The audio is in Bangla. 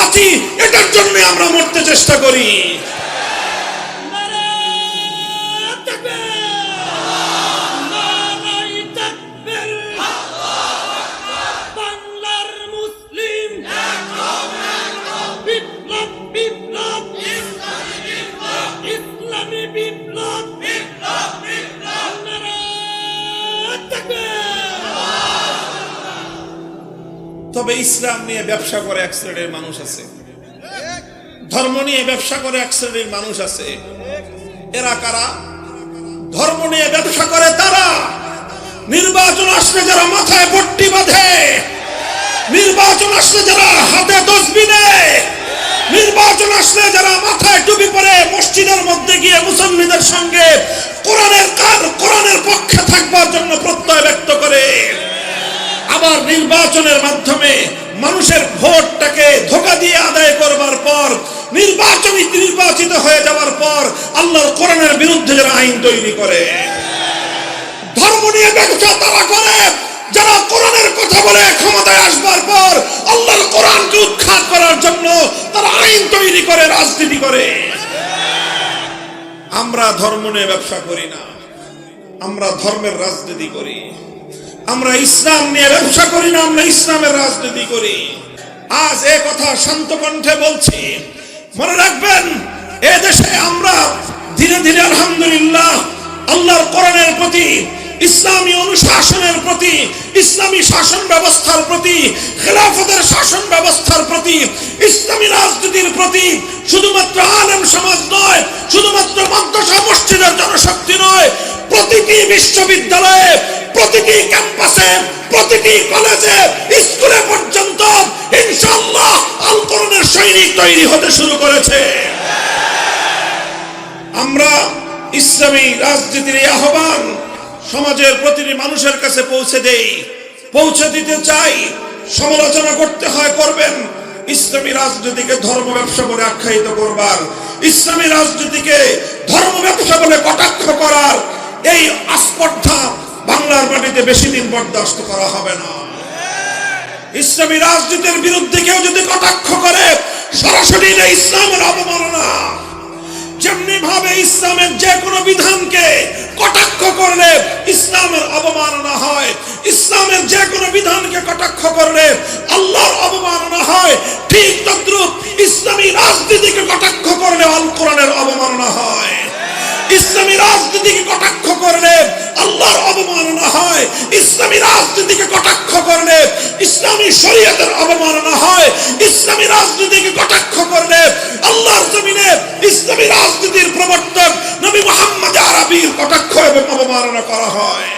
বাঁচি, এটার জন্য আমরা মরতে চেষ্টা করি। তবে ইসলাম নিয়ে ব্যবসা করে এক শ্রেণীর মানুষ আছে, ধর্ম নিয়ে ব্যবসা করে এক শ্রেণীর মানুষ আছে। এরা কারা? ধর্ম নিয়ে ব্যবসা করে তারা নির্বাচন আসলে যারা মাথায় পট্টি বাঁধে, নির্বাচন আসলে যারা হাতে তসবিহ নেয়, নির্বাচন আসলে যারা মাথায় টুপি পরে মসজিদের মধ্যে গিয়ে মুসল্লিদের সঙ্গে কোরআনের পক্ষে থাকবার জন্য প্রত্যয় ব্যক্ত করে, আবার নির্বাচনের মাধ্যমে মানুষের ভোটটাকে ধোঁকা দিয়ে আদায় করবার পর নির্বাচিত হয়ে যাওয়ার পর আল্লাহর কোরআনের বিরুদ্ধে যারা আইন তৈরি করে। ধর্ম নিয়ে ব্যবসা তারা করে যারা কোরআনের কথা বলে ক্ষমতায় আসবার পর আল্লাহর কোরআনকে উৎখাত করার জন্য তারা আইন তৈরি করে, রাজনীতি করে। আমরা ধর্ম নিয়ে ব্যবসা করি না, আমরা ধর্মের রাজনীতি করি। আমরা ইসলাম নিয়ে ব্যবসা করি না, আমরা ইসলামের রাজনীতি করি। আজ এ কথা শান্ত কণ্ঠে বলছি, মনে রাখবেন এ দেশে আমরা ধীরে ধীরে আলহামদুলিল্লাহ আল্লাহর কোরআনের প্রতি, ইসলামী অনুশাসনের প্রতি, ইসলামী শাসন ব্যবস্থার প্রতি, খেলাফতের শাসন ব্যবস্থার প্রতি, ইসলামী রাজনীতির প্রতি শুধুমাত্র আলেম সমাজ নয়, শুধুমাত্র মাদ্রাসা মসজিদের জনশক্তি নয়, প্রতিটি বিশ্ববিদ্যালয়ে, প্রতিটি ক্যাম্পাসে, প্রতিটি কলেজে, স্কুলে পর্যন্ত ইনশাআল্লাহ আল কোরআনের সৈনিক তৈরি হতে শুরু করেছে। আমরা ইসলামী রাজনীতির এই আহ্বান সমাজের প্রতিটি মানুষের কাছে পৌঁছে দিতে চাই। সমালোচনা করতে হয়, করবেন। ইসলামী রাজনীতিকে ধর্ম ব্যবসা বলে আখ্যায়িত করবার, ইসলামী রাজনীতিকে ধর্ম ব্যবসা বলে কটাক্ষ করার এই আস্পর্ধা বাংলার মাটিতে বেশি দিন বরদাস্ত করা হবে না। ইসলামী রাজনীতির বিরুদ্ধে কেউ যদি কটাক্ষ করে, সরাসরি ইসলামের অবমাননা। যেমনি ভাবে ইসলামের যে কোনো বিধানকে কটাক্ষ করলে ইসলামের অবমাননা হয়, ইসলামের যে কোনো বিধানকে কটাক্ষ করলে আল্লাহর অবমাননা হয়, ঠিক তদ্রুপ ইসলামী রাজনীতিকে কটাক্ষ করলে আল কোরআনের অবমাননা হয়। ইসলামী রাজনীতিকে কটাক্ষ করলে আল্লাহর অবমাননা হয়, ইসলামী রাজনীতিকে কটাক্ষ করলে ইসলামী শরীয়তের অবমাননা হয়, ইসলামী রাজনীতিকে কটাক্ষ করলে আল্লাহর জমিনে ইসলামী রাজনীতির প্রবর্তক নবী মুহাম্মদ আরবীর কটাক্ষ এবং অবমাননা করা হয়।